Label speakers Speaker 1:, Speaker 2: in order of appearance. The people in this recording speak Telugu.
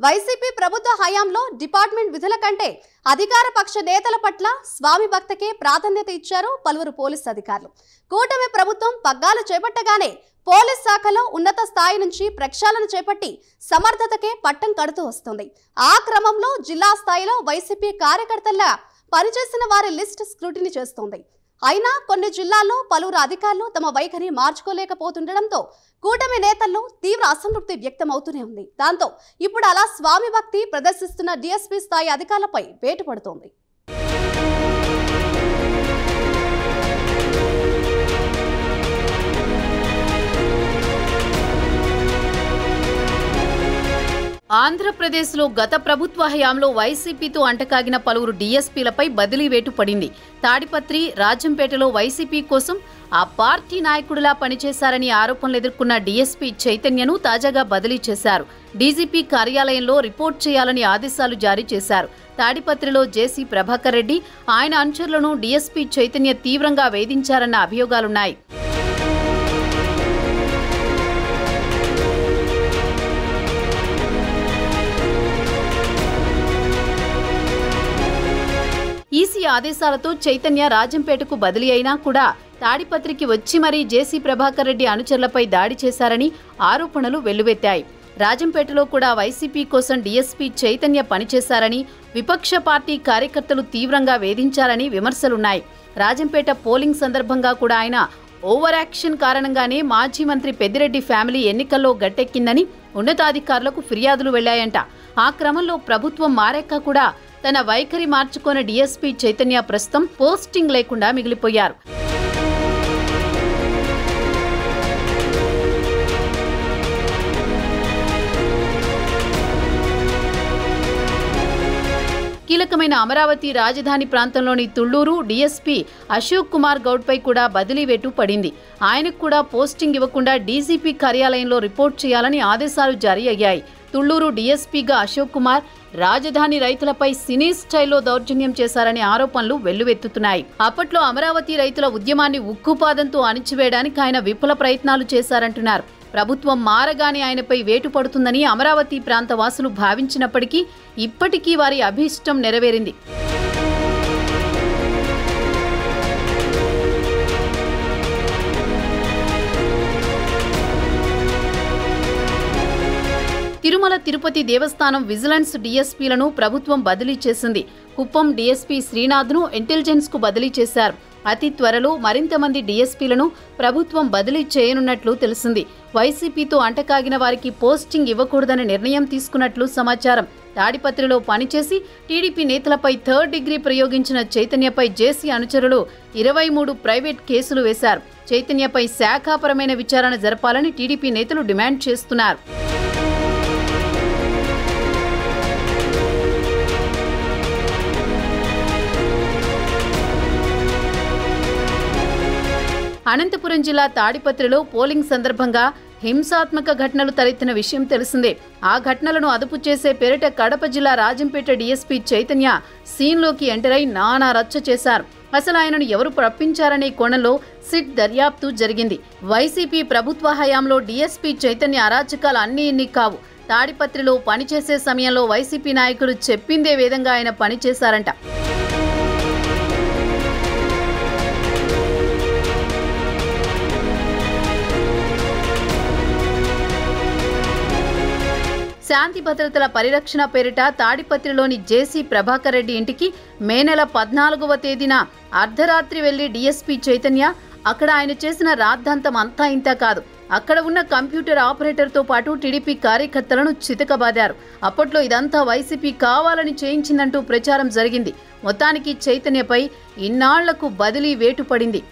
Speaker 1: వైసీపీ ప్రభుత్వ హయాంలో డిపార్ట్మెంట్ విధుల కంటే అధికార పక్ష నేతల పట్ల స్వామి భక్తకే ప్రాధాన్యత ఇచ్చారు పలువురు పోలీస్ అధికారులు. కూటమి ప్రభుత్వం పగ్గాలు చేపట్టగానే పోలీస్ శాఖలో ఉన్నత స్థాయి నుంచి ప్రక్షాళన చేపట్టి సమర్థతకే పట్టం కడుతూ వస్తుంది. ఆ క్రమంలో జిల్లా స్థాయిలో వైసీపీ కార్యకర్తల్లా పనిచేసిన వారి లిస్ట్ స్క్రూటినీ చేస్తోంది. అయినా కొన్ని జిల్లాల్లో పలువురు అధికారులు తమ వైఖరి మార్చుకోలేకపోతుండటంతో కూటమి నేతల్లో తీవ్ర అసంతృప్తి వ్యక్తమవుతూనే ఉంది. దాంతో ఇప్పుడు అలా స్వామి భక్తి ప్రదర్శిస్తున్న డీఎస్పీ స్థాయి అధికారులపై వేటు పడుతోంది.
Speaker 2: ఆంధ్రప్రదేశ్లో గత ప్రభుత్వ హయాంలో వైసీపీతో అంటకాగిన పలువురు డీఎస్పీలపై బదిలీ వేటు పడింది. తాడిపత్రి, రాజంపేటలో వైసీపీ కోసం ఆ పార్టీ నాయకుడిలా పనిచేశారని ఆరోపణలు ఎదుర్కొన్న డీఎస్పీ చైతన్యను తాజాగా బదిలీ చేశారు. డీజీపీ కార్యాలయంలో రిపోర్ట్ చేయాలని ఆదేశాలు జారీ చేశారు. తాడిపత్రిలో జేసీ ప్రభాకర్ రెడ్డి, ఆయన అనుచరులను డీఎస్పీ చైతన్య తీవ్రంగా వేధించారన్న అభియోగాలున్నాయి. ఈసీ ఆదేశాలతో చైతన్య రాజంపేటకు బదిలీ అయినా కూడా తాడిపత్రికి వచ్చి మరీ జేసీ ప్రభాకర్ రెడ్డి అనుచరులపై దాడి చేశారని ఆరోపణలు వెల్లువెత్తాయి. రాజంపేటలో కూడా వైసీపీ కోసం డీఎస్పీ చైతన్య పనిచేశారని, విపక్ష పార్టీ కార్యకర్తలు తీవ్రంగా వేధించారని విమర్శలున్నాయి. రాజంపేట పోలింగ్ సందర్భంగా కూడా ఆయన ఓవర్ యాక్షన్ కారణంగానే మాజీ మంత్రి పెద్దిరెడ్డి ఫ్యామిలీ ఎన్నికల్లో గట్టెక్కిందని ఉన్నతాధికారులకు ఫిర్యాదులు వెళ్లాయంట. ఆ క్రమంలో ప్రభుత్వం మారాక కూడా తన వైఖరి మార్చుకున్న డీఎస్పీ చైతన్య ప్రస్తుతం పోస్టింగ్ లేకుండా మిగిలిపోయారు. కీలకమైన అమరావతి రాజధాని ప్రాంతంలోని తుళ్లూరు డీఎస్పీ అశోక్ కుమార్ గౌడ్పై కూడా బదిలీ వేటు పడింది. ఆయనకు కూడా పోస్టింగ్ ఇవ్వకుండా డీజీపీ కార్యాలయంలో రిపోర్ట్ చేయాలని ఆదేశాలు జారీ అయ్యాయి. తుళ్లూరు డీఎస్పీగా అశోక్ కుమార్ రాజధాని రైతులపై సినీ స్టైల్లో దౌర్జన్యం చేశారనే ఆరోపణలు వెల్లువెత్తుతున్నాయి. అప్పట్లో అమరావతి రైతుల ఉద్యమాన్ని ఉక్కుపాదంతో అణిచివేయడానికి ఆయన విఫల ప్రయత్నాలు చేశారంటున్నారు. ప్రభుత్వం మారగానే ఆయనపై వేటు పడుతుందని అమరావతి ప్రాంత వాసులు భావించినప్పటికీ ఇప్పటికీ వారి అభీష్టం నెరవేరింది. తిరుమల తిరుపతి దేవస్థానం విజిలెన్స్ డీఎస్పీలను ప్రభుత్వం బదిలీ చేసింది. కుప్పం డీఎస్పీ శ్రీనాథ్ను ఇంటెలిజెన్స్కు బదిలీ చేశారు. అతి త్వరలో మరింత మంది డీఎస్పీలను ప్రభుత్వం బదిలీ చేయనున్నట్లు తెలిసింది. వైసీపీతో అంటకాగిన వారికి పోస్టింగ్ ఇవ్వకూడదనే నిర్ణయం తీసుకున్నట్లు సమాచారం. తాడిపత్రిలో పనిచేసి టీడీపీ నేతలపై థర్డ్ డిగ్రీ ప్రయోగించిన చైతన్యపై జేసీ అనుచరులు 23 ప్రైవేట్ కేసులు వేశారు. చైతన్యపై శాఖాపరమైన విచారణ జరపాలని టీడీపీ నేతలు డిమాండ్ చేస్తున్నారు. అనంతపురం జిల్లా తాడిపత్రిలో పోలింగ్ సందర్భంగా హింసాత్మక ఘటనలు తలెత్తిన విషయం తెలిసిందే. ఆ ఘటనలను అదుపు చేసే పేరిట కడప జిల్లా రాజంపేట డీఎస్పీ చైతన్య సీన్లోకి ఎంటర్ అయి నానా రచ్చ చేశారు. అసలు ఆయనను ఎవరు రప్పించారనే కోణంలో సిట్ దర్యాప్తు జరిగింది. వైసీపీ ప్రభుత్వ హయాంలో డీఎస్పీ చైతన్య అరాచకాలు అన్నీ ఇన్ని కావు. తాడిపత్రిలో పనిచేసే సమయంలో వైసీపీ నాయకులు చెప్పిందే విధంగా ఆయన పనిచేశారంట. శాంతి భద్రతల పరిరక్షణ పేరిట తాడిపత్రిలోని జేసీ ప్రభాకర్ రెడ్డి ఇంటికి మే నెల 14వ తేదీన అర్ధరాత్రి వెళ్లి డీఎస్పీ చైతన్య అక్కడ ఆయన చేసిన రాద్ధాంతం అంతా ఇంత కాదు. అక్కడ ఉన్న కంప్యూటర్ ఆపరేటర్తో పాటు టీడీపీ కార్యకర్తలను చితకబాదారు. అప్పట్లో ఇదంతా వైసీపీ కావాలని చేయించిందంటూ ప్రచారం జరిగింది. మొత్తానికి చైతన్యపై ఇన్నాళ్లకు బదిలీ వేటు పడింది.